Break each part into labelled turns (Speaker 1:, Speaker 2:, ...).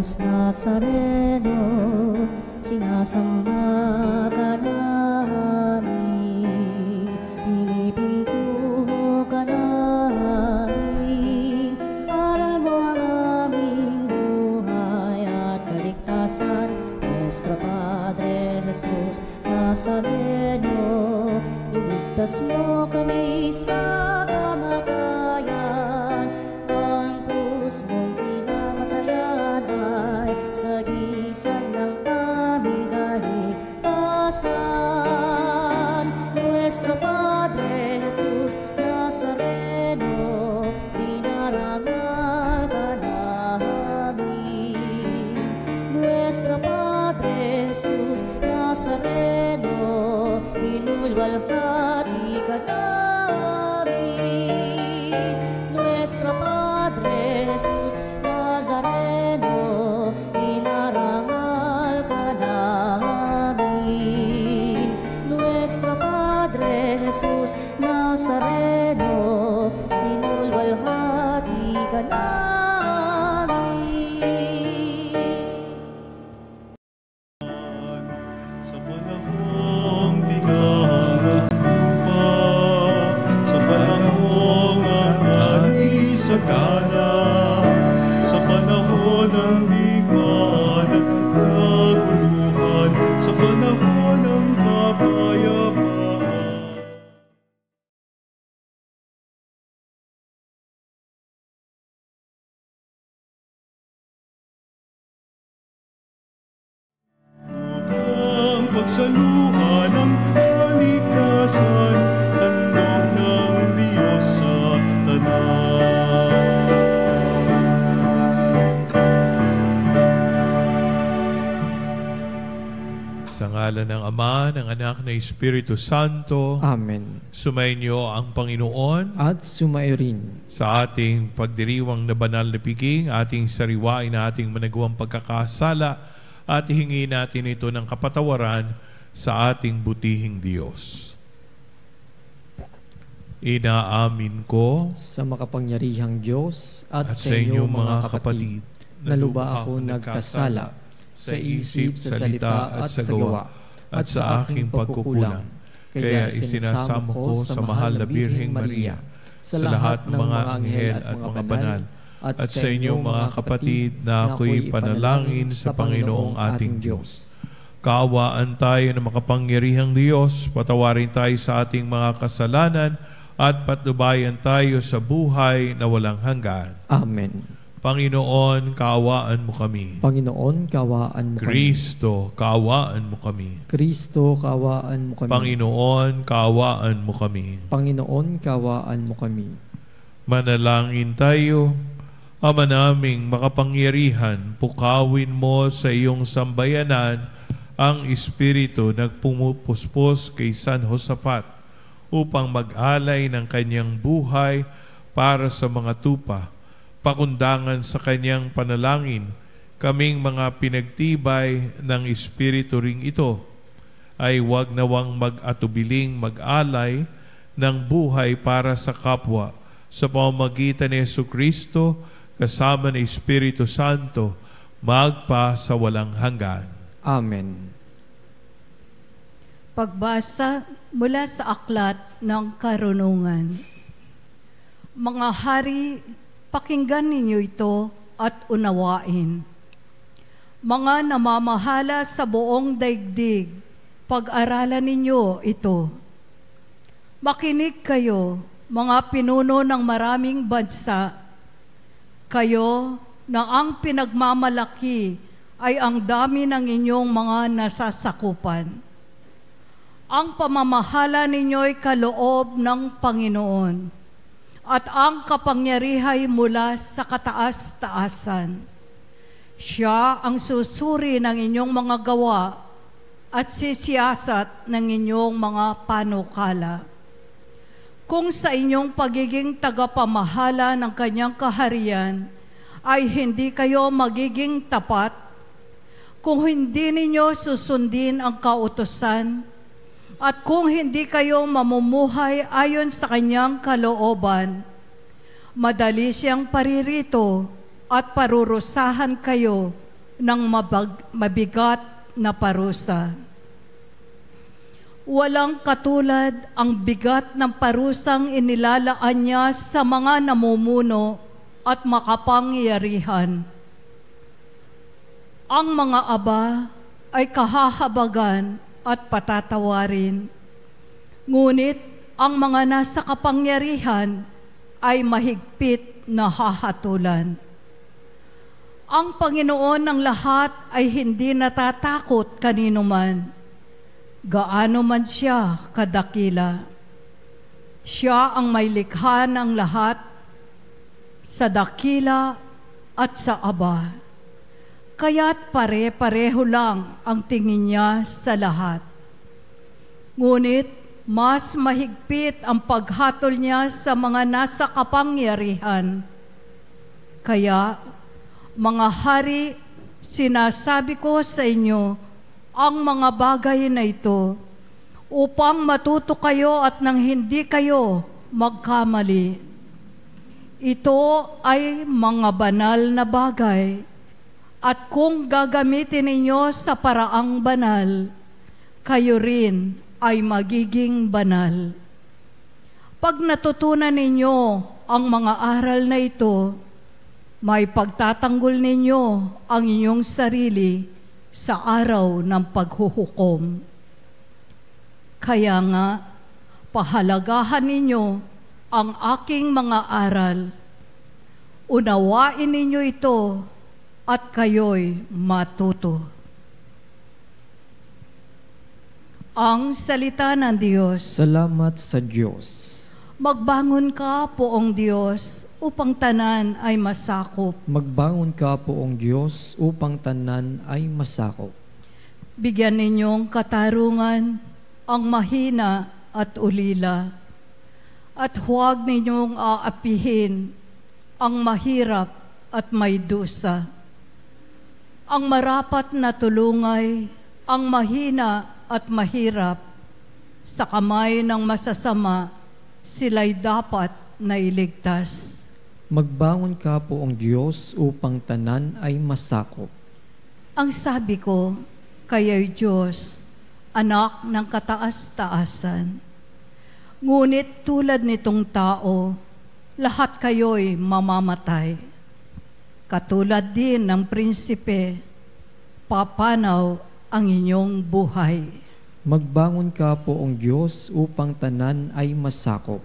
Speaker 1: Jesus Nazareno, sinasamba ka namin, pinipintuho ka namin, aral mo ang aming buhay at kaligtasan. Nuestro Padre Jesus Nazareno, iligtas mo kami sa kamatayan, ang krus mong pinamatayan ay sagisag ng aming kaligtasan. Nuestro Padre Jesus Nazareno, dinarangal ka namin. Nuestro Padre Jesus Nazareno, inulwalhati ka namin. Nuestro Padre Jesus Nazareno, inarangal ka namin. Nuestro Padre Jesus Nazareno, inulwalhati ka namin.
Speaker 2: Sa panahong bigat pa, sa panahong ang ani sa gana, sa panahon ng bigmaan at kaguluhan, sa panahon ng kapayapaan. Upang pagsaluhan ng kaligtasan, handog ng Diyos sa tanan. Sa ngalan ng Ama, ng Anak, na Espiritu Santo,
Speaker 3: Amen.
Speaker 2: sumainyo ang Panginoon
Speaker 3: At sumayo rin.
Speaker 2: sa ating pagdiriwang na banal na piging, ating sariwain na ating managawang pagkakasala, at hingi natin ito ng kapatawaran sa ating butihing Diyos. Inaamin ko
Speaker 3: Sa makapangyarihang Diyos at
Speaker 2: at sa inyong mga kapatid
Speaker 3: na luba ako nagkasala sa isip, sa salita at sa gawa at sa aking pagkukulang. Kaya isinasamo ko sa mahal na Birheng Maria, sa lahat ng mga anghel at mga banal, at sa inyong mga kapatid na ako'y panalangin sa Panginoong ating Diyos.
Speaker 2: Kaawaan tayo ng makapangyarihang Diyos, patawarin tayo sa ating mga kasalanan, at patnubayan tayo sa buhay na walang hanggan.
Speaker 3: Amen.
Speaker 2: Panginoon, kaawaan mo kami.
Speaker 3: Panginoon, kawaan mo kami.
Speaker 2: Kristo, kaawaan mo kami.
Speaker 3: Kristo, kawaan mo kami.
Speaker 2: Panginoon, kaawaan mo kami.
Speaker 3: Panginoon, kawaan mo kami.
Speaker 2: Manalangin tayo. Ama naming makapangyarihan, pukawin mo sa iyong sambayanan ang Espiritu nagpumupuspos kay San Josafat upang mag-alay ng kanyang buhay para sa mga tupa. Pakundangan sa kanyang panalangin, kaming mga pinagtibay ng Espiritu ring ito, ay wag nawang mag-atubiling mag-alay ng buhay para sa kapwa sa pamamagitan ni Jesucristo kasama ng Espiritu Santo, magpa sa walang hanggan.
Speaker 3: Amen.
Speaker 4: Pagbasa mula sa Aklat ng Karunungan. Mga hari, pakinggan ninyo ito at unawain. Mga namamahala sa buong daigdig, pag-aralan ninyo ito. Makinig kayo, mga pinuno ng maraming bansa, kayo na ang pinagmamalaki ay ang dami ng inyong mga nasasakupan. Ang pamamahala ninyo'y kaloob ng Panginoon, at ang kapangyarihay mula sa kataas-taasan. Siya ang susuri ng inyong mga gawa at sisiyasat ng inyong mga panukala. Kung sa inyong pagiging tagapamahala ng kanyang kaharian ay hindi kayo magiging tapat, kung hindi ninyo susundin ang kautusan, at kung hindi kayo mamumuhay ayon sa kanyang kalooban, madali siyang paririto at parurusahan kayo ng mabigat na parusa. Walang katulad ang bigat ng parusang inilalaan niya sa mga namumuno at makapangyarihan. Ang mga aba ay kahahabagan at patatawarin, ngunit ang mga nasa kapangyarihan ay mahigpit na hahatulan. Ang Panginoon ng lahat ay hindi natatakot kanino man, gaano man siya kadakila. Siya ang may likha ng lahat, sa dakila at sa aba. Kaya't pare-pareho lang ang tingin niya sa lahat. Ngunit mas mahigpit ang paghatol niya sa mga nasa kapangyarihan. Kaya, mga hari, sinasabi ko sa inyo ang mga bagay na ito upang matuto kayo at nang hindi kayo magkamali. Ito ay mga banal na bagay, at kung gagamitin ninyo sa paraang banal, kayo rin ay magiging banal. Pag natutunan ninyo ang mga aral na ito, may pagtatanggol ninyo ang inyong sarili sa araw ng paghuhukom. Kaya nga, pahalagahan ninyo ang aking mga aral. Unawain ninyo ito at kayo'y matuto. Ang salita ng Diyos.
Speaker 3: Salamat sa Diyos.
Speaker 4: Magbangon ka, poong Diyos, upang tanan ay masakop.
Speaker 3: Magbangon ka, poong Diyos, upang tanan ay masakop.
Speaker 4: Bigyan ninyong katarungan ang mahina at ulila, at huwag ninyong aapihin ang mahirap at may dusa. Ang marapat na tulungay, ang mahina at mahirap, sa kamay ng masasama, sila'y dapat na iligtas.
Speaker 3: Magbangon ka, poong Diyos, upang tanan ay masakop.
Speaker 4: Ang sabi ko, kayo'y Diyos, anak ng kataas-taasan. Ngunit tulad nitong tao, lahat kayo'y mamamatay. Katulad din ng prinsipe, papanaw ang inyong buhay.
Speaker 3: Magbangon ka, poong Diyos, upang tanan ay masakop.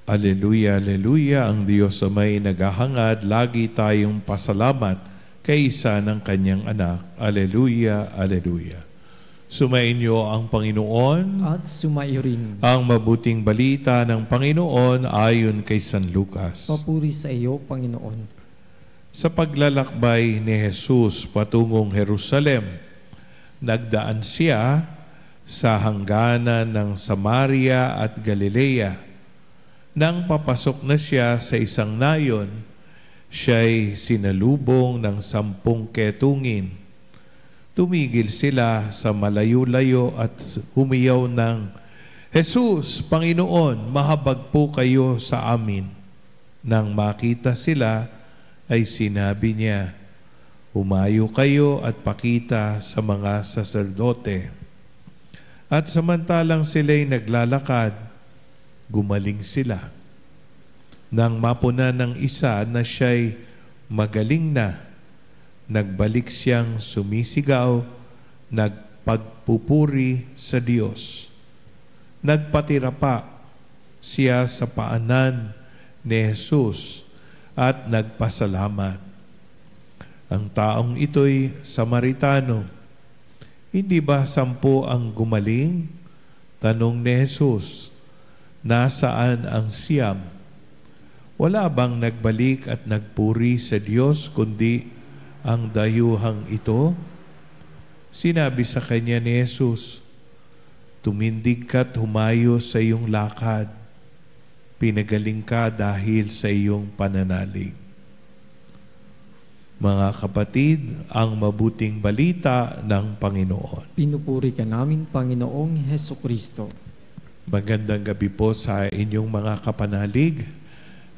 Speaker 2: Aleluya, aleluya, ang Diyos ay naghahangad, lagi tayong pasalamat kay isa ng kanyang anak. Aleluya, aleluya. Sumainyo ang Panginoon
Speaker 3: At sumaiyo rin.
Speaker 2: ang mabuting balita ng Panginoon ayon kay San Lucas.
Speaker 3: Papuri sa iyo, Panginoon.
Speaker 2: Sa paglalakbay ni Jesus patungong Jerusalem, nagdaan siya sa hangganan ng Samaria at Galilea. Nang papasok na siya sa isang nayon, siya'y sinalubong ng 10 ketungin. Tumigil sila sa malayo-layo at humiyaw ng, "Jesus, Panginoon, mahabag po kayo sa amin." Nang makita sila, ay sinabi niya, "Humayo kayo at pakita sa mga saserdote." At samantalang sila'y naglalakad, gumaling sila. Nang mapunan ng isa na siya'y magaling na, nagbalik siyang sumisigaw, nagpagpupuri sa Diyos. Nagpatira pa siya sa paanan ni Jesus at nagpasalamat. Ang taong ito'y Samaritano. Hindi ba 10 ang gumaling? Tanong ni Jesus. Nasaan ang 9? Wala bang nagbalik at nagpuri sa Diyos kundi ang dayuhang ito? Sinabi sa kanya ni Jesus, tumindig ka't humayo sa iyong lakad. Pinagaling ka dahil sa iyong pananalig. Mga kapatid, ang mabuting balita ng Panginoon.
Speaker 3: Pinupuri ka namin, Panginoong Hesukristo.
Speaker 2: Magandang gabi po sa inyong mga kapanalig.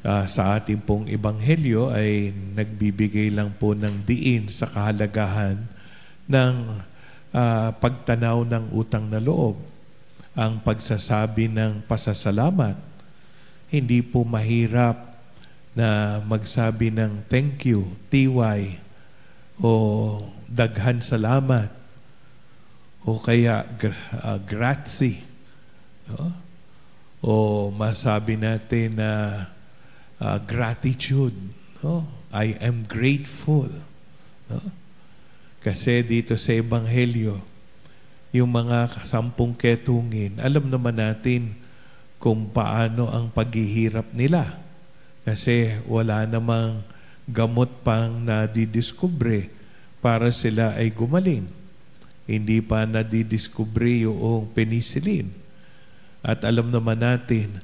Speaker 2: Sa ating pong ebanghelyo ay nagbibigay lang po ng diin sa kahalagahan ng pagtanaw ng utang na loob. Ang pagsasabi ng pasasalamat. Hindi po mahirap na magsabi ng thank you, TY, o daghan salamat, o kaya grazie, no? O masabi natin na gratitude, no? I am grateful, no? Kasi dito sa Ebanghelyo, yung mga 10 ketungin, alam naman natin kung paano ang paghihirap nila. Kasi wala namang gamot pang nadidiskubre para sila ay gumaling. Hindi pa nadidiskubre yung penicillin. At alam naman natin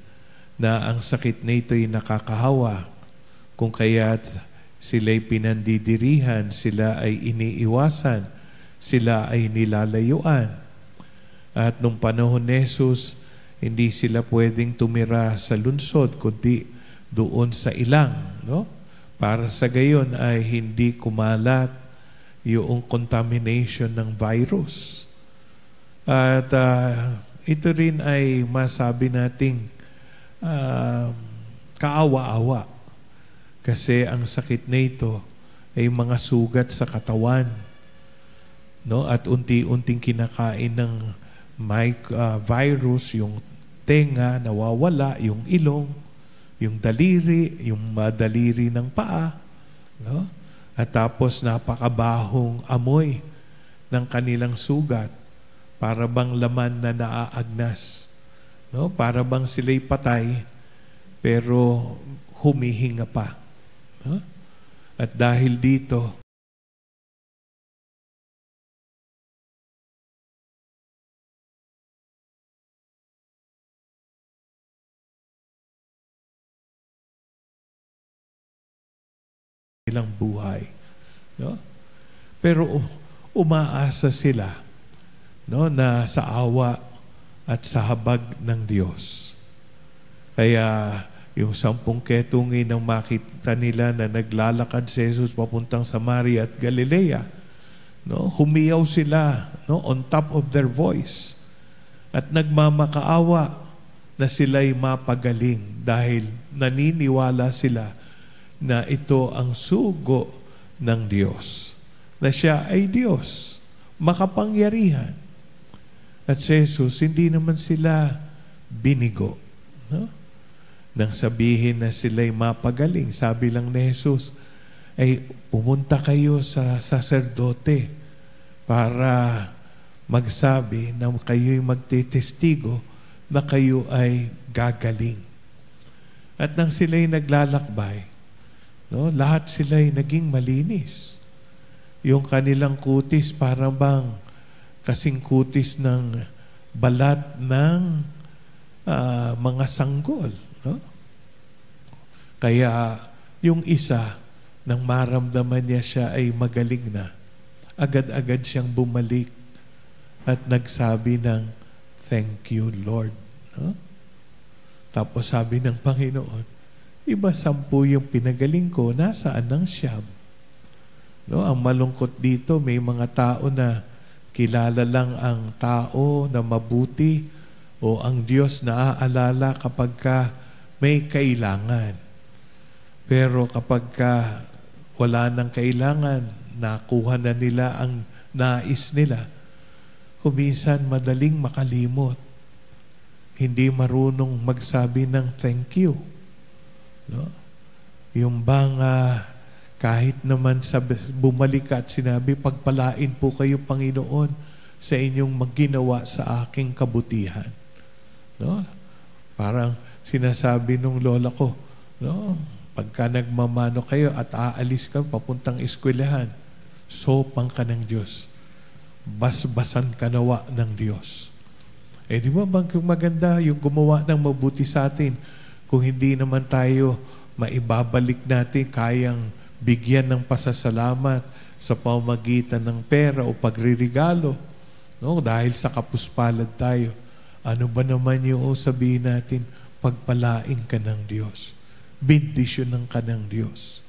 Speaker 2: na ang sakit na ito ay nakakahawa. Kung kaya't sila'y pinandidirihan, sila ay iniiwasan, sila ay nilalayuan. At nung panahon ni Jesus, hindi sila pwedeng tumira sa lungsod, kundi doon sa ilang, no? Para sa gayon ay hindi kumalat yung contamination ng virus. At ito rin ay masabi nating kaawa-awa. Kasi ang sakit na ito ay mga sugat sa katawan, no? At unti-unting kinakain ng virus, yung tenga nawawala, yung ilong, yung daliri, yung daliri ng paa, no? At tapos napakabahong amoy ng kanilang sugat, para bang laman na naaagnas, no? Para bang sila'y patay pero humihinga pa, no? At dahil dito, ilang buhay, no? Pero umaasa sila, no, na sa awa at sa habag ng Diyos. Kaya yung 10 ketungin nang makita nila na naglalakad si Jesus papuntang Samaria at Galilea, no, humiyaw sila, no, on top of their voice at nagmamakaawa na sila'y mapagaling dahil naniniwala sila na ito ang sugo ng Diyos, na siya ay Diyos, makapangyarihan. At si Jesus, hindi naman sila binigo, no? Nang sabihin na sila'y mapagaling, sabi lang ni Jesus, ay pumunta kayo sa saserdote para magsabi na kayo'y magtitestigo na kayo ay gagaling. At nang sila'y naglalakbay, no, lahat sila'y naging malinis. Yung kanilang kutis parang bang kasing kutis ng balat ng mga sanggol, no? Kaya yung isa, nang maramdaman niya siya ay magaling na, agad-agad siyang bumalik at nagsabi ng thank you, Lord, no? Tapos sabi ng Panginoon, iba 10 yung pinagaling ko, nasaan ang 9? No, ang malungkot dito, may mga tao na kilala lang ang tao na mabuti o ang Diyos na aalala kapag ka may kailangan. Pero kapag ka wala nang kailangan, nakuha na nila ang nais nila, kuminsan madaling makalimot. Hindi marunong magsabi ng thank you. No? Yung bang kahit naman bumalik at sinabi, pagpalain po kayo, Panginoon, sa inyong magginawa sa aking kabutihan. No? Parang sinasabi nung lola ko, no? Pagka nagmamano kayo at aalis ka papuntang eskwelahan, Sopang ka ng Diyos. Basbasan ka nawa ng Diyos. Di ba maganda yung gumawa ng mabuti sa atin? Kung hindi naman tayo maibabalik natin, kayang bigyan ng pasasalamat sa pamamagitan ng pera o pagririgalo, no? Dahil sa kapuspalad tayo. Ano ba naman yung sabihin natin? Pagpalain ka ng Diyos. Bendisyonan ka ng Diyos.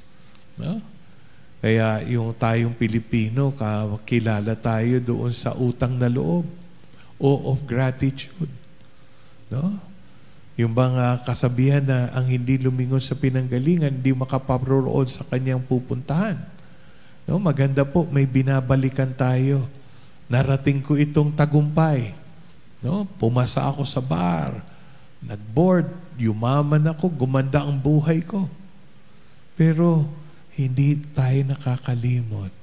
Speaker 2: No? Kaya yung tayong Pilipino, kilala tayo doon sa utang na loob o of gratitude. No? Yung bang kasabihan na ang hindi lumingon sa pinanggalingan, hindi makaparoroon sa kanyang pupuntahan. No? Maganda po, may binabalikan tayo. Narating ko itong tagumpay. No? Pumasa ako sa bar, nag-board, yumaman ako, gumanda ang buhay ko. Pero hindi tayo nakakalimot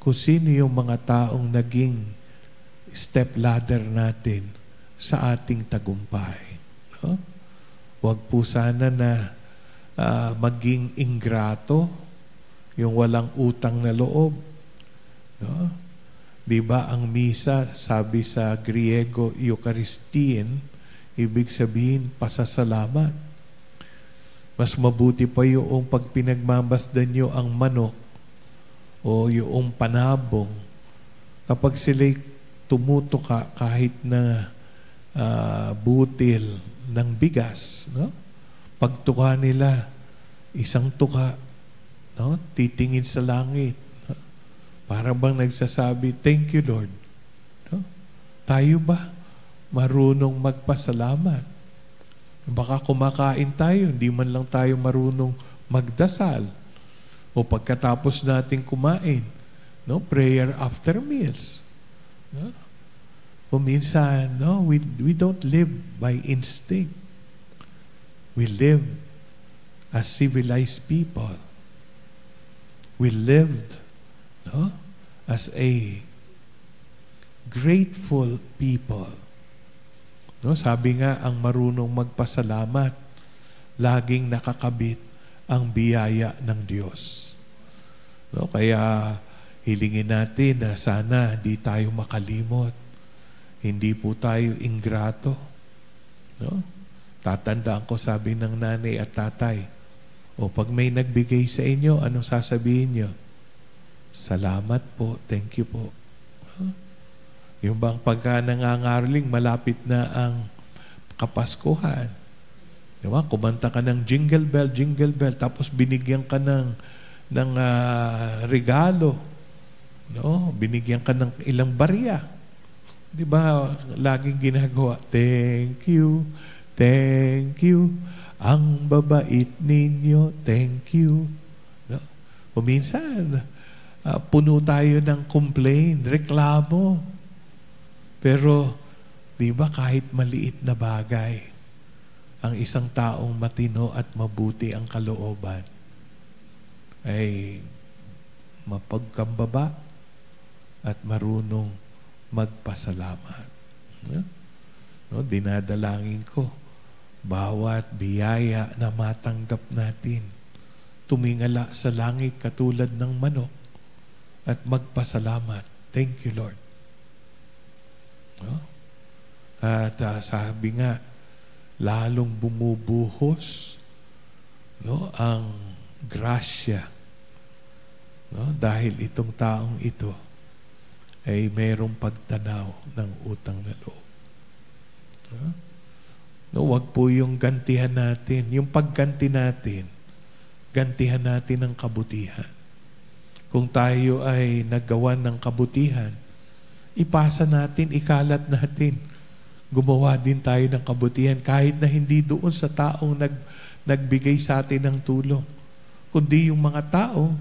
Speaker 2: kung sino yung mga taong naging step ladder natin sa ating tagumpay. No? Huwag po sana na maging ingrato, yung walang utang na loob. No? Diba ang misa, sabi sa Griego, Eucharistian, ibig sabihin, pasasalamat. Mas mabuti pa yung pag pinagmamasdan nyo ang manok o yung panabong, kapag sila'y tumutuka kahit na butil ng bigas, no? Pagtuka nila, isang tuka, no? Titingin sa langit. No? Para bang nagsasabi, thank you Lord. No? Tayo ba marunong magpasalamat? Baka kumakain tayo, hindi man lang tayo marunong magdasal. O pagkatapos natin kumain, no? Prayer after meals. No? O minsan, no? We don't live by instinct. We live as civilized people. We lived, no? As a grateful people. No, sabi nga, ang marunong magpasalamat, laging nakakabit ang biyaya ng Diyos. No, kaya hilingin natin na sana di tayo makalimot. Hindi po tayo ingrato. No? Tatandaan ko, sabi ng nanay at tatay, o pag may nagbigay sa inyo, anong sasabihin nyo? Salamat po, thank you po. No? Yung bang pagka nangangaroling, malapit na ang Kapaskuhan. Diba? Kumanta ka ng jingle bell, tapos binigyan ka ng regalo. No? Binigyan ka ng ilang barya. Diba? Laging ginagawa, thank you, ang babait ninyo, thank you. No? O minsan, puno tayo ng complaint, reklamo. Pero, di ba kahit maliit na bagay, ang isang taong matino at mabuti ang kalooban ay mapagkambaba at marunong magpasalamat. No, dinadalangin ko, bawat biyaya na matanggap natin, tumingala sa langit katulad ng manok at magpasalamat. Thank you, Lord. No? At sabi nga, lalong bumubuhos, no, ang grasya, no, dahil itong taong ito ay mayroong pagtanaw ng utang na loob. No, wag po yung gantihan natin, yung pagganti natin, gantihan natin ng kabutihan. Kung tayo ay naggawa ng kabutihan, ipasa natin, ikalat natin. Gumawa din tayo ng kabutihan kahit na hindi doon sa taong nagbigay sa atin ng tulong, kundi yung mga taong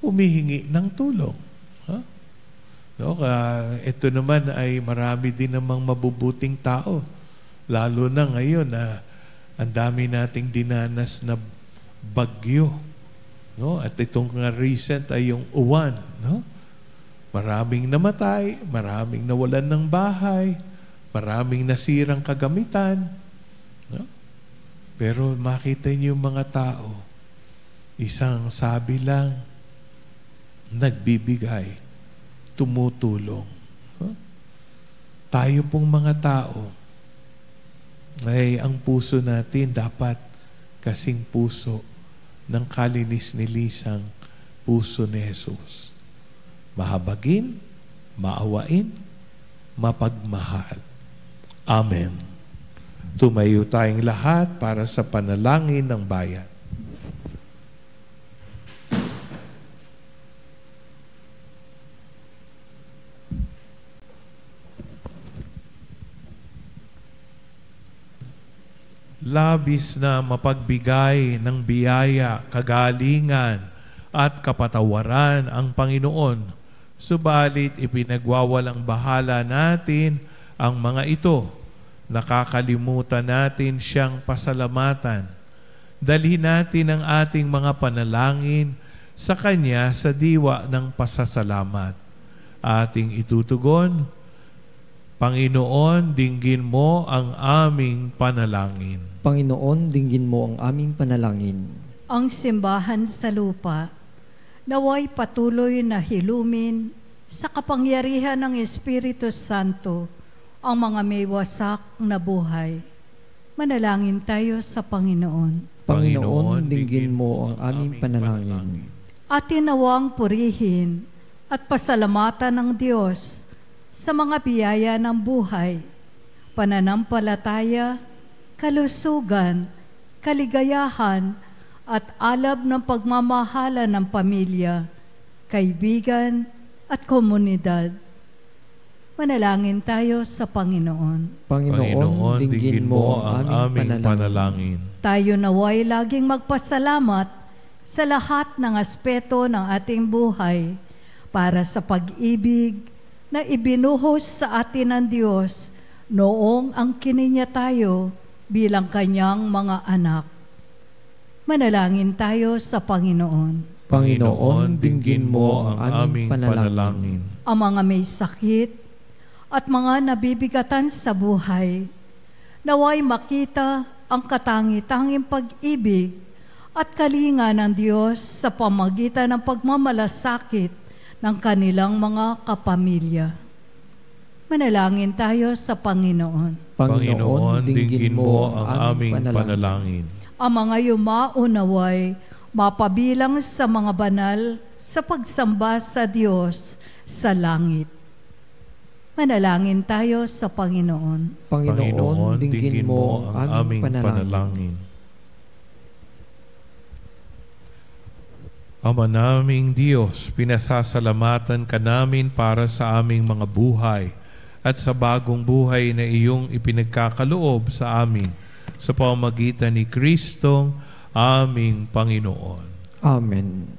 Speaker 2: humihingi ng tulong. Huh? No, ito naman ay marami din namang mabubuting tao. Lalo na ngayon na ang dami nating dinanas na bagyo. No? At itong recent ay yung uwan. No? Maraming namatay, maraming nawalan ng bahay, maraming nasirang kagamitan. No? Pero makita niyo yung mga tao, isang sabi lang, nagbibigay, tumutulong. Tayo pong mga tao, ay ang puso natin dapat kasing puso ng kalinis-nilisang puso ni Jesus. Mahabagin, maawain, mapagmahal. Amen. Tumayo tayong lahat para sa panalangin ng bayan. Labis na mapagbigay ng biyaya, kagalingan at kapatawaran ang Panginoon. Subalit ipinagwawalang bahala natin ang mga ito. Nakakalimutan natin siyang pasalamatan. Dalhin natin ang ating mga panalangin sa Kanya sa diwa ng pasasalamat. Ating itutugon, Panginoon, dinggin mo ang aming panalangin.
Speaker 3: Panginoon, dinggin mo ang aming panalangin.
Speaker 4: Ang simbahan sa lupa, naway patuloy na hilumin sa kapangyarihan ng Espiritu Santo ang mga may wasak na buhay. Manalangin tayo sa Panginoon.
Speaker 3: Panginoon, dinggin mo ang aming panalangin.
Speaker 4: Atin nawang purihin at pasalamatan ng Diyos sa mga biyaya ng buhay, pananampalataya, kalusugan, kaligayahan, at alab ng pagmamahala ng pamilya, kaibigan, at komunidad. Manalangin tayo sa Panginoon.
Speaker 3: Panginoon, dinggin mo ang aming panalangin.
Speaker 4: Tayo naway laging magpasalamat sa lahat ng aspeto ng ating buhay para sa pag-ibig na ibinuhos sa atin ng Diyos noong ang kininya tayo bilang Kanyang mga anak. Manalangin tayo sa Panginoon.
Speaker 3: Panginoon, dinggin mo ang aming panalangin.
Speaker 4: Ang mga may sakit at mga nabibigatan sa buhay, naway makita ang katangi-tanging pag-ibig at kalinga ng Diyos sa pamagitan ng pagmamalasakit ng kanilang mga kapamilya. Manalangin tayo sa Panginoon.
Speaker 2: Panginoon, dinggin mo ang aming panalangin.
Speaker 4: Ang mga yumaunaway, mapabilang sa mga banal sa pagsamba sa Diyos sa langit. Manalangin tayo sa Panginoon.
Speaker 3: Panginoon, dinggin mo ang aming panalangin.
Speaker 2: Ama naming Diyos, pinasasalamatan ka namin para sa aming mga buhay at sa bagong buhay na iyong ipinagkakaloob sa amin sa pamamagitan ni Kristong aming Panginoon.
Speaker 3: Amen.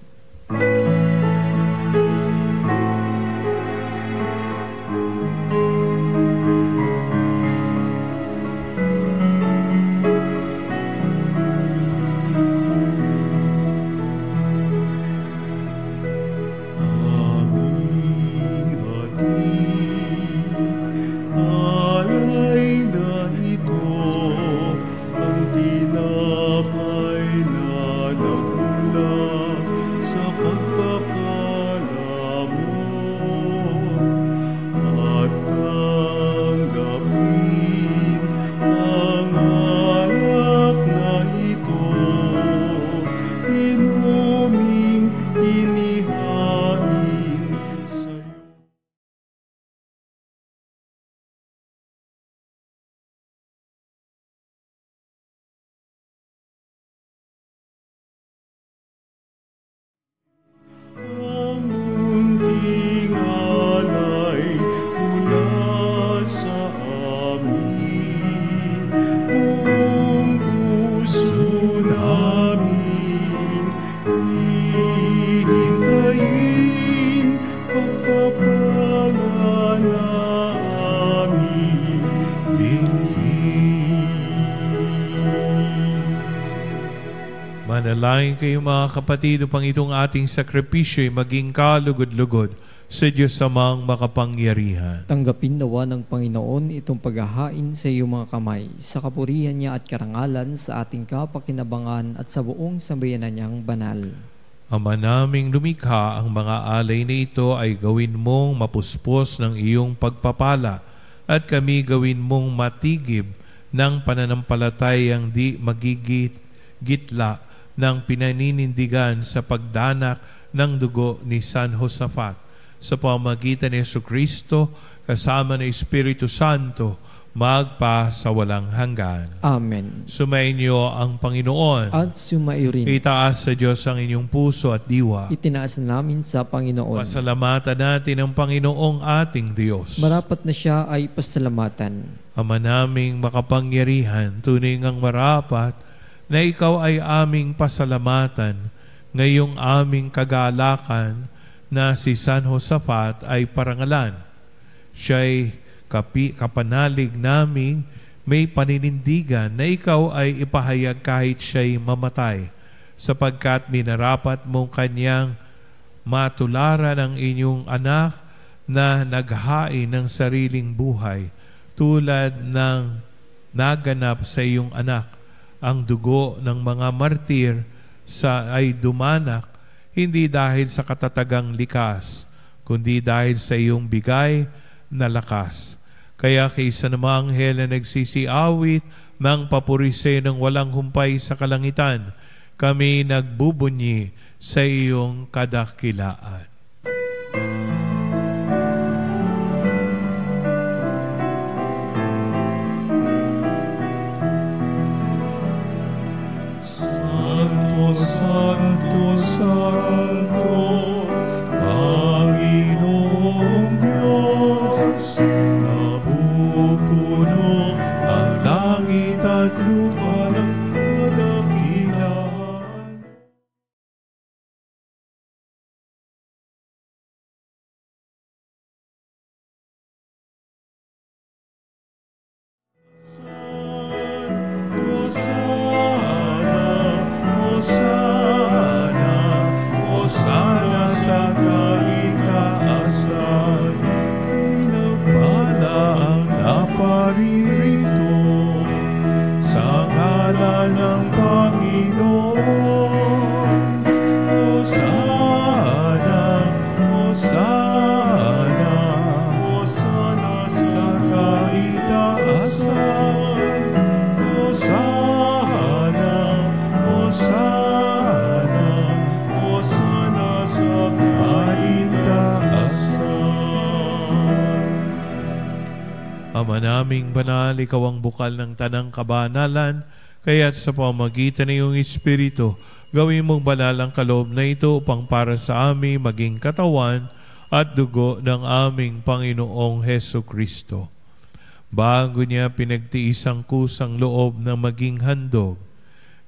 Speaker 2: Manalangin kayo mga kapatid upang itong ating sakripisyo ay maging kalugod-lugod sa Diyos amang makapangyarihan.
Speaker 3: Tanggapin nawa ng Panginoon itong paghahain sa iyong mga kamay, sa kapurihan niya at karangalan sa ating kapakinabangan at sa buong sambayanan niyang banal.
Speaker 2: Ama naming lumikha, ang mga alay na ito ay gawin mong mapuspos ng iyong pagpapala at kami gawin mong matigib ng pananampalatayang di magigitla ng pinaninindigan sa pagdanak ng dugo ni San Josafat. Sa pamamagitan ni Jesucristo, kasama ng Espiritu Santo, magpa sa walang hanggan.
Speaker 3: Amen.
Speaker 2: Sumainyo ang Panginoon.
Speaker 3: At sumayo rin.
Speaker 2: Itaas sa Diyos ang inyong puso at diwa.
Speaker 3: Itinaas na namin sa Panginoon.
Speaker 2: Pasalamatan natin ang Panginoong ating Diyos.
Speaker 3: Marapat na siya ay pasalamatan.
Speaker 2: Ama naming makapangyarihan, tunay ngang marapat na ikaw ay aming pasalamatan ngayong aming kagalakan na si San Josafat ay parangalan. Siya'y kapanalig naming may paninindigan na ikaw ay ipahayag kahit siya'y mamatay, sapagkat minarapat mong kanyang matularan ang inyong anak na naghain ng sariling buhay, tulad ng naganap sa iyong anak. Ang dugo ng mga martir ay dumanak, hindi dahil sa katatagang likas, kundi dahil sa iyong bigay na lakas. Kaya kaysa namang anghel na nagsisiawit ng papurise ng walang humpay sa kalangitan, kami nagbubunyi sa iyong kadakilaan. Santo, Santo, Santo, Panginoong Diyos, napupuno ang langit at lupa ng kadakilaan. Hosana sa kaitaasan, pinagpala ang naparirito sa ngalan ng Panginoon. Hosana, Hosana, Hosana sa kaitaasan. Hosana, Hosana, Hosana sa kaitaasan. Ama naming banal, ikaw ang bukal ng tanang kabanalan, kaya't sa pamamagitan ng iyong Espiritu, gawin mong banal ang kaloob na ito upang para sa amin maging katawan at dugo ng aming Panginoong Hesukristo. Bago niya pinagtiis ang kusang loob na maging handog,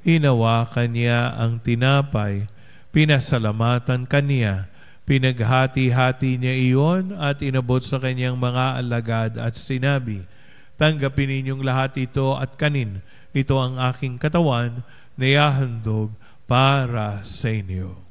Speaker 2: hinawakan niya ang tinapay, pinasalamatan kaniya, pinaghati-hati niya iyon at inabot sa kanyang mga alagad at sinabi, "Tanggapin ninyong lahat ito at kanin. Ito ang aking katawan na ihahandog para sa inyo."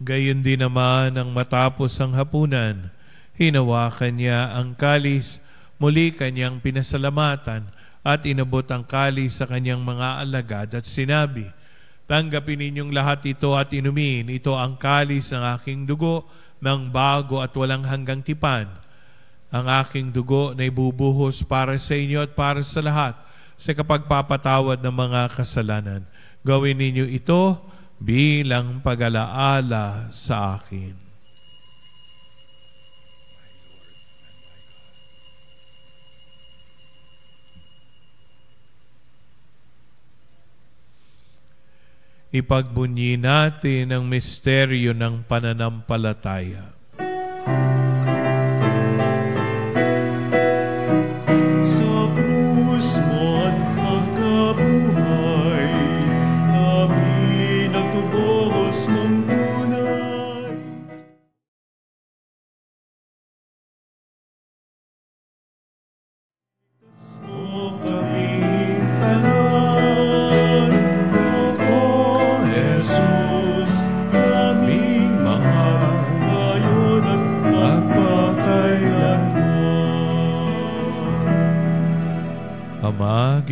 Speaker 2: Gayon din naman ang matapos ang hapunan, hinawakan niya ang kalis, muli kanyang pinasalamatan at inabot ang kalis sa kanyang mga alagad at sinabi, "Tanggapin ninyong lahat ito at inumin. Ito ang kalis ng aking dugo ng bago at walang hanggang tipan. Ang aking dugo na ibubuhos para sa inyo at para sa lahat sa kapagpapatawad ng mga kasalanan. Gawin ninyo ito bilang pag-alaala sa akin." Ipagbunyi natin ang misteryo ng pananampalataya. Sa krus mo at pagkabuhay, namin nagtubos mong tunay. Mo kaming tanan, O Jesus, aming mahal, ngayon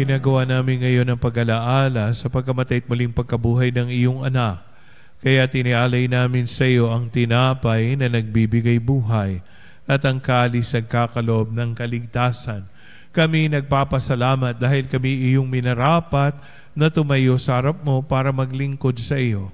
Speaker 2: ginagawa namin ngayon ang pag-alaala sa pagkamatay at muling pagkabuhay ng iyong anak. Kaya tinialay namin sa iyo ang tinapay na nagbibigay buhay at ang kalis na kakaloob ng kaligtasan. Kami nagpapasalamat dahil kami iyong minarapat na tumayo sa harap mo para maglingkod sa iyo.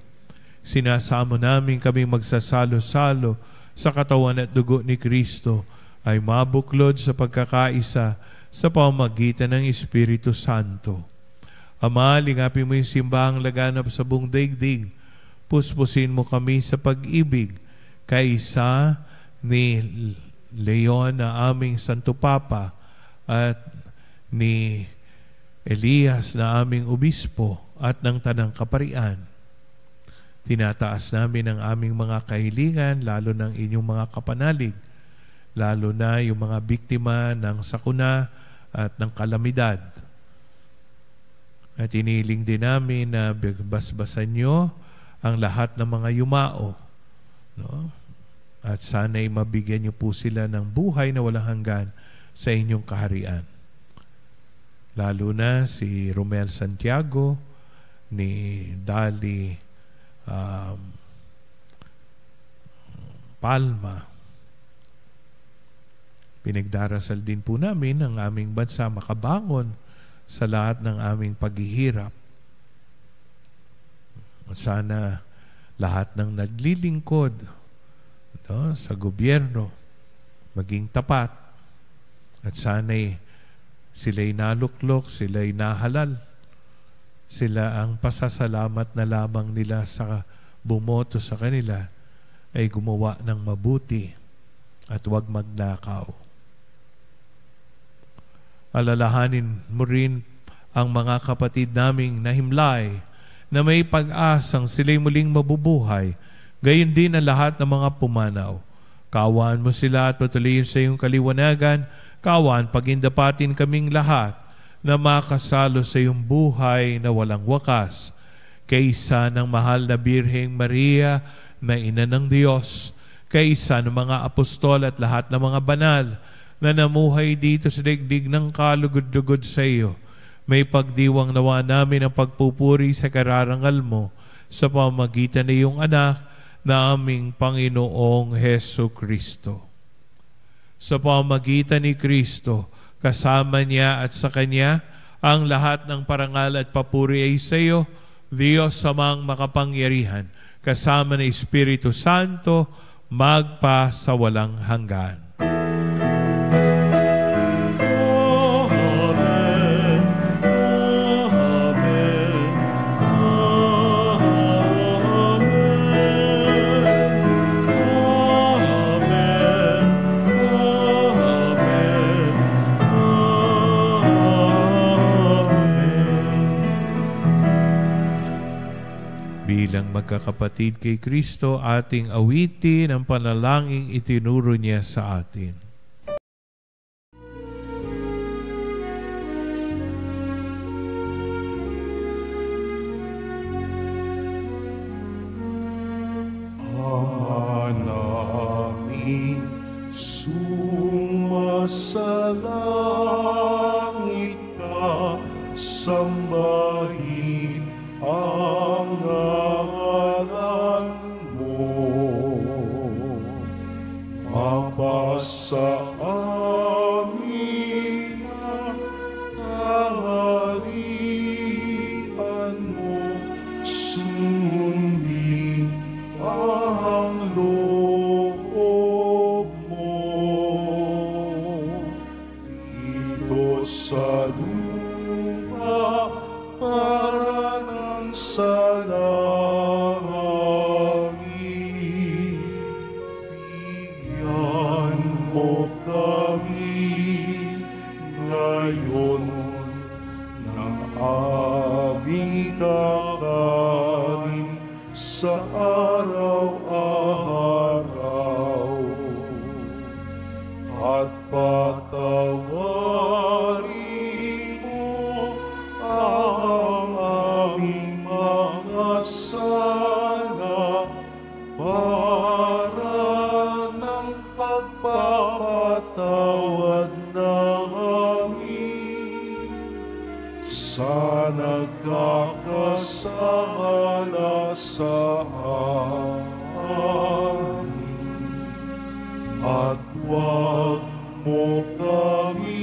Speaker 2: Sinasamo namin kami magsasalo-salo sa katawan at dugo ni Kristo ay mabuklod sa pagkakaisa sa pamamagitan ng Espiritu Santo. Ama, lingapin mo yung simbahang laganap sa buong daigdig. Puspusin mo kami sa pag-ibig kaisa ni Leon na aming Santo Papa at ni Elias na aming Obispo at ng Tanang Kaparian. Tinataas namin ang aming mga kahilingan, lalo ng inyong mga kapanalig, lalo na yung mga biktima ng sakuna at ng kalamidad. At iniling din namin na basbasan nyo ang lahat ng mga yumao, no? At sana'y mabigyan niyo po sila ng buhay na walang hanggan sa inyong kaharian. Lalo na si Romel Santiago, ni Dali Palma. Pinagdarasal din po namin ang aming bansa makabangon sa lahat ng aming paghihirap. Sana lahat ng naglilingkod sa gobyerno maging tapat at sana'y sila'y naluklok, sila'y nahalal. Sila ang pasasalamat na lamang nila sa bumoto sa kanila ay gumawa ng mabuti at huwag magnakaw. Alalahanin mo rin ang mga kapatid naming nahimlay na may pag-asang sila'y muling mabubuhay, gayon din ang lahat ng mga pumanaw. Kaawaan mo sila at patuloyin sa iyong kaliwanagan. Kaawaan pagindapatin kaming lahat na makasalo sa iyong buhay na walang wakas. Kaisa ng mahal na Birheng Maria na Ina ng Diyos, kaisa ng mga apostol at lahat ng mga banal na namuhay dito sa daigdig ng kalugod-lugod sa iyo. May pagdiwang nawa namin ang pagpupuri sa kararangal mo sa pamamagitan ng iyong anak na aming Panginoong Heso Kristo. Sa pamamagitan ni Kristo, kasama niya at sa Kanya, ang lahat ng parangal at papuri ay sa iyo, Diyos amang makapangyarihan, kasama ng Espiritu Santo, magpa sa walang hanggan. Bilang magkakapatid kay Kristo, ating awitin ang panalangin itinuro niya sa atin.
Speaker 5: Ama namin sumasalangit ka, sambahin ang ngalan mo. Mapasa amin ang kaharian mo, sundin ang loob mo. Dito sa lupa para ng sa langit, bigyan mo kami ngayon ng aming kakanin sa araw-araw, at patawarin mo ang aming mga nagkakasala sa amin. At huwag mo kami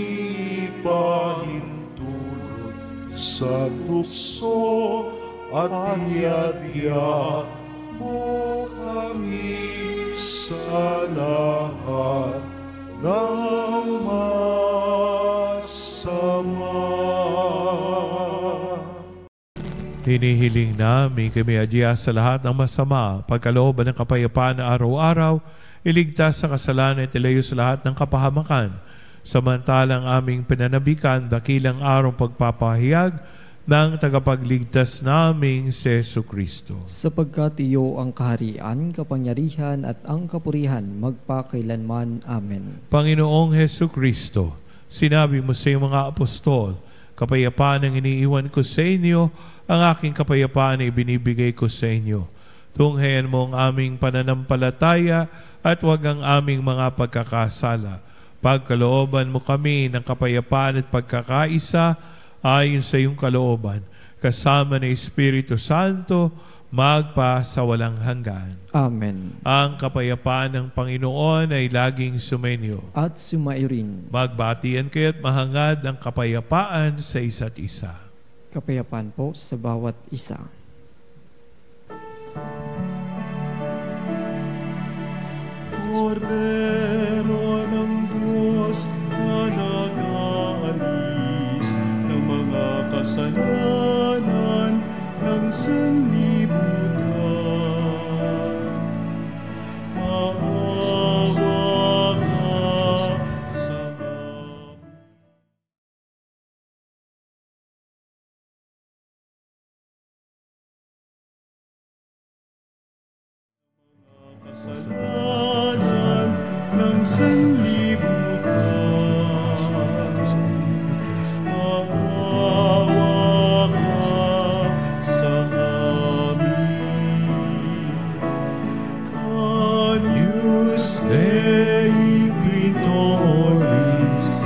Speaker 5: ipahintulot sa tukso at iadya mo kami sa lahat ng masama.
Speaker 2: Hinihiling namin kami adya sa lahat ng masama, pagkalooban ng kapayapaan na araw-araw, iligtas sa kasalanan at ilayo sa lahat ng kapahamakan, samantalang aming pinanabikan dakilang araw pagpapahayag ng tagapagligtas naming si Jesucristo.
Speaker 3: Sapagkat iyo ang kaharian, kapangyarihan at ang kapurihan magpakailanman. Amen.
Speaker 2: Panginoong Jesucristo, sinabi mo sa iyong mga apostol, kapayapaan ang iniiwan ko sa inyo, ang aking kapayapaan ay binibigay ko sa inyo. Tunghayan mo ang aming pananampalataya at huwag ang aming mga pagkakasala. Pagkalooban mo kami ng kapayapaan at pagkakaisa ayon sa iyong kalooban, kasama ng Espiritu Santo, magpa sa walang hanggan.
Speaker 3: Amen.
Speaker 2: Ang kapayapaan ng Panginoon ay laging sumainyo.
Speaker 3: At sumairin.
Speaker 2: Magbatian kayo at mahangad ang kapayapaan sa isa't isa.
Speaker 3: Kapayapaan po sa bawat isa.
Speaker 5: Kordero ng Diyos na nag-aalis ng mga kasalanan ng sanlibutan, maawa ka sa kasalanan ng sanlibutan. Maawa ka sa amin. Agnus Dei Victoris,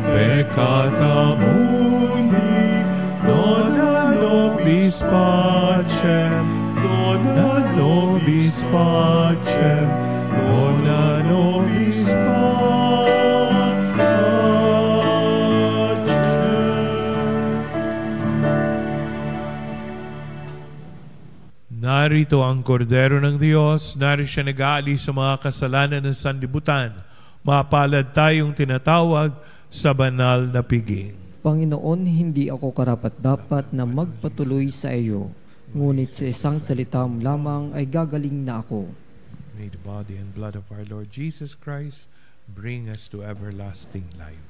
Speaker 5: peccata mundi, dona nobis pacem, dona nobis pacem, dona nobis pacem.
Speaker 2: Narito ang kordero ng Diyos, narito siya nag-aalis sa mga kasalanan ng sanlibutan. Mapalad tayong tinatawag sa banal na piging.
Speaker 3: Panginoon, hindi ako karapat-dapat na magpatuloy sa iyo, ngunit sa isang salita mo lamang ay gagaling na ako.
Speaker 2: May the body and blood of our Lord Jesus Christ bring us to everlasting life.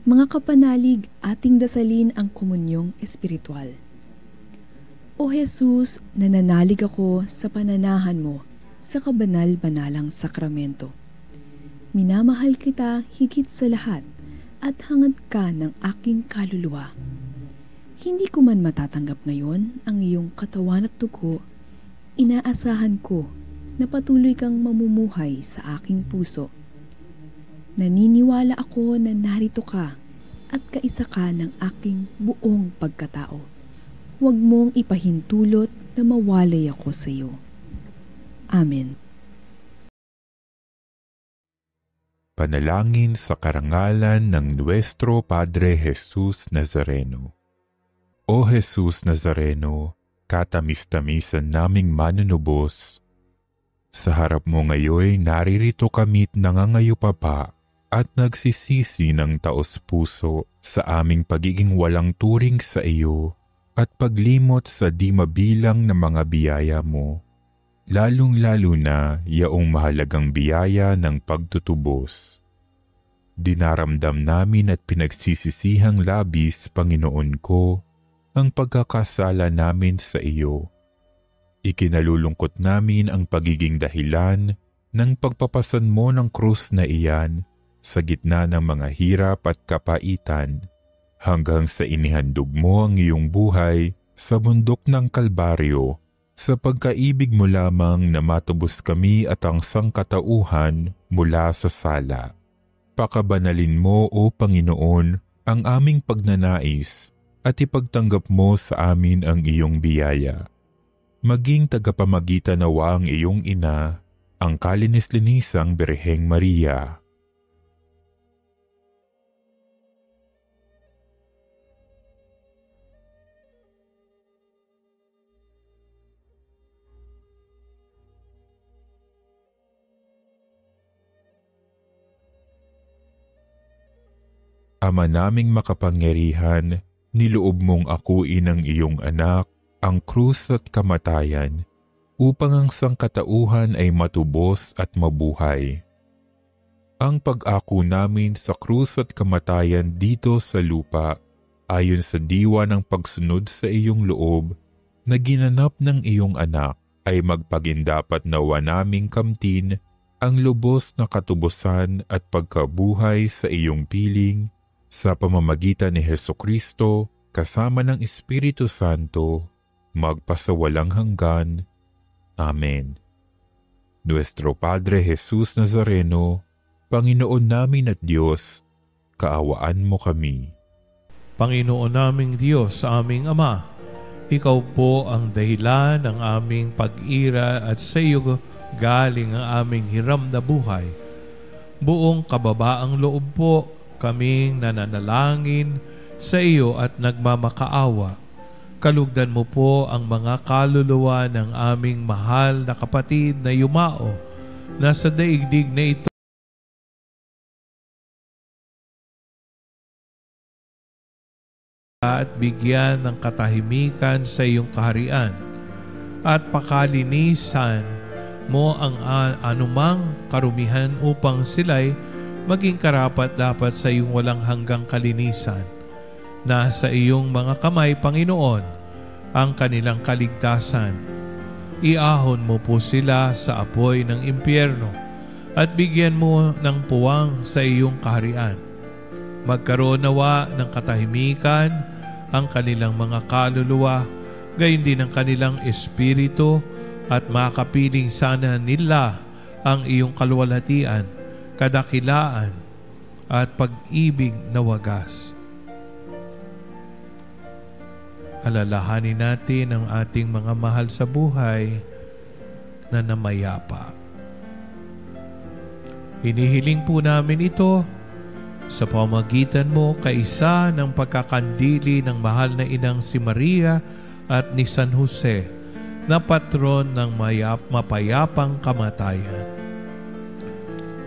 Speaker 6: Mga kapanalig, ating dasalin ang komunyong espiritual. O Jesus, nananalig ako sa pananahan mo sa kabanal-banalang sakramento. Minamahal kita higit sa lahat at hangad ka ng aking kaluluwa. Hindi ko man matatanggap ngayon ang iyong katawan at dugo, inaasahan ko na patuloy kang mamumuhay sa aking puso. Naniniwala ako na narito ka at kaisa ka ng aking buong pagkatao. Huwag mong ipahintulot na mawalay ako sa iyo. Amen.
Speaker 7: Panalangin sa karangalan ng Nuestro Padre Jesus Nazareno. O Jesus Nazareno, katamis-tamisan naming manunubos, sa harap mo ngayon naririto kami't nangangayupapa at nagsisisi ng taos-puso sa aming pagiging walang turing sa iyo at paglimot sa di mabilang na mga biyaya mo, lalong-lalo na yaong mahalagang biyaya ng pagtutubos. Dinaramdam namin at pinagsisisihang labis, Panginoon ko, ang pagkakasala namin sa iyo. Ikinalulungkot namin ang pagiging dahilan ng pagpapasan mo ng krus na iyan sa gitna ng mga hirap at kapaitan, hanggang sa inihandog mo ang iyong buhay sa bundok ng Kalbaryo Sa pagkaibig mo lamang na matubos kami at ang sangkatauhan mula sa sala. Pakabanalin mo, O Panginoon, ang aming pagnanais at ipagtanggap mo sa amin ang iyong biyaya. Maging tagapamagitan nawa ang iyong ina, ang kalinis-linisang Birheng Maria. Ama naming makapangyarihan, niloob mong akuin ang iyong anak, ang krus at kamatayan, upang ang sangkatauhan ay matubos at mabuhay. Ang pag-ako namin sa krus at kamatayan dito sa lupa, ayon sa diwa ng pagsunod sa iyong loob, na ginanap ng iyong anak, ay magpagindapat nawa naming kamtin ang lubos na katubusan at pagkabuhay sa iyong piling, sa pamamagitan ni Hesukristo, kasama ng Espiritu Santo, magpasawalang hanggan. Amen. Nuestro Padre Jesus Nazareno, Panginoon namin at Diyos, kaawaan mo kami.
Speaker 2: Panginoon naming Diyos, aming Ama, Ikaw po ang dahilan ng aming pag-ira at sa iyo galing ang aming hiram na buhay. Buong kababaang loob po, kaming nananalangin sa iyo at nagmamakaawa. Kalugdan mo po ang mga kaluluwa ng aming mahal na kapatid na yumao na sa daigdig na ito at bigyan ng katahimikan sa iyong kaharian at pakalinisan mo ang anumang karumihan upang sila'y maging karapat-dapat sa iyong walang hanggang kalinisan. Nasa iyong mga kamay, Panginoon, ang kanilang kaligtasan. Iahon mo po sila sa apoy ng impyerno at bigyan mo ng puwang sa iyong kaharian. Magkaroon nawa ng katahimikan ang kanilang mga kaluluwa, gayon din ang kanilang espiritu, at makapiling sana nila ang iyong kaluwalhatian, kadakilaan at pag-ibig na wagas. Alalahanin natin ang ating mga mahal sa buhay na namayapa. Hinihiling po namin ito sa pamagitan mo kaisa ng pagkakandili ng mahal na inang si Maria at ni San Jose, na patron ng mapayapang kamatayan.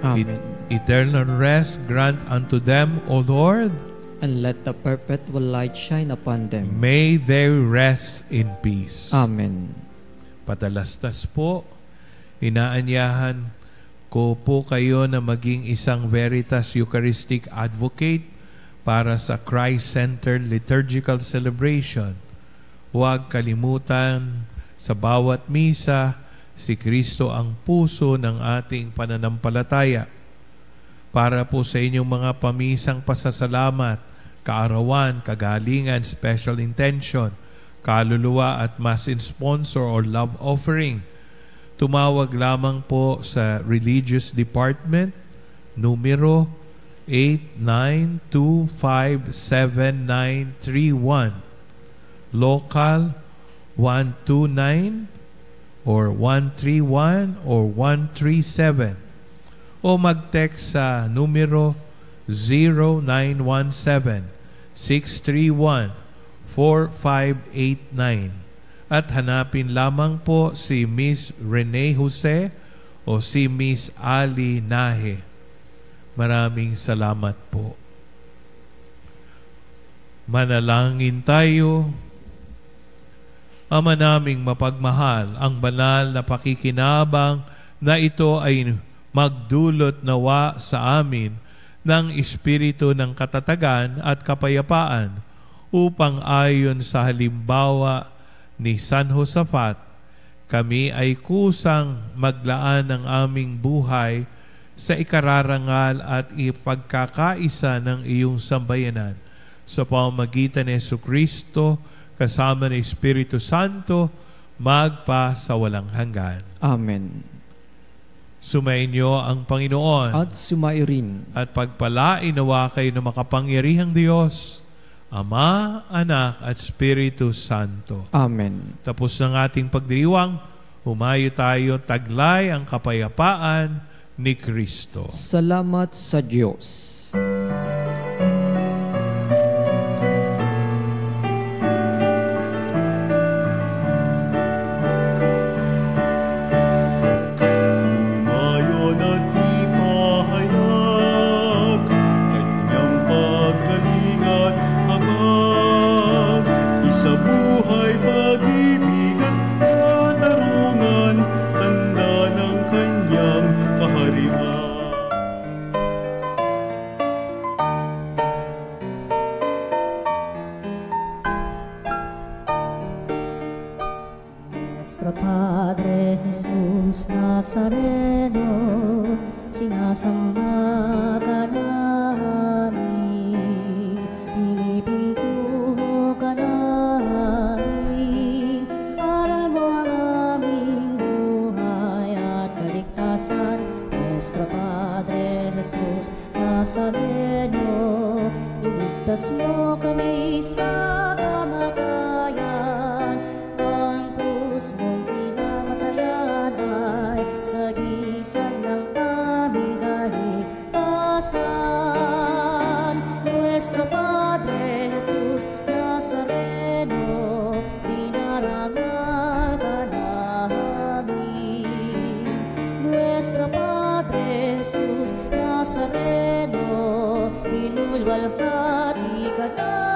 Speaker 3: Amen.
Speaker 2: Eternal rest grant unto them, O Lord,
Speaker 3: and let the perpetual light shine upon them.
Speaker 2: May they rest in peace.
Speaker 3: Amen.
Speaker 2: Patalastas po, inaanyahan ko po kayo na maging isang Veritas Eucharistic Advocate para sa Christ-centered liturgical celebration. Huwag kalimutan sa bawat misa, si Kristo ang puso ng ating pananampalataya. Para po sa inyong mga pamisang pasasalamat, kaarawan, kagalingan, special intention, kaluluwa at mass in sponsor or love offering, tumawag lamang po sa Religious Department, numero 89257931, local 129 or 131 or 137, o mag-text sa numero 0917-631-4589 at hanapin lamang po si Miss Rene Jose o si Miss Ali Nahe. Maraming salamat po. Manalangin tayo. Ama naming mapagmahal, ang banal na pakikinabang na ito ay magdulot nawa sa amin ng espiritu ng katatagan at kapayapaan upang ayon sa halimbawa ni San Josaphat, kami ay kusang maglaan ng aming buhay sa ikararangal at ipagkakaisa ng iyong sambayanan sa pamamagitan ni Jesucristo kasama ng Espiritu Santo, magpa sa walang hanggan.
Speaker 3: Amen.
Speaker 2: Sumainyo ang Panginoon.
Speaker 3: At sumayo rin.
Speaker 2: At pagpalain nawa kayo ng makapangyarihang Diyos, Ama, Anak, at Espiritu Santo.
Speaker 3: Amen.
Speaker 2: Tapos ng ating pagdiriwang, humayo tayo, taglay ang kapayapaan ni Kristo.
Speaker 3: Salamat sa Diyos.
Speaker 1: Nuestro Padre Jesus Nazareno, sinasamba ka namin, pinipintuho ka namin, aral mo ang aming buhay at kaligtasan. Nuestro Padre Jesus Nazareno, iligtas mo kami sa kamatayan, ang krus mong pinamatayan ay sagisag ng aming kaligtasan. Nuestro Padre Jesus Nazareno, dinarangal ka namin. Nuestro Padre Jesus Nazareno, inulwalhati ka namin.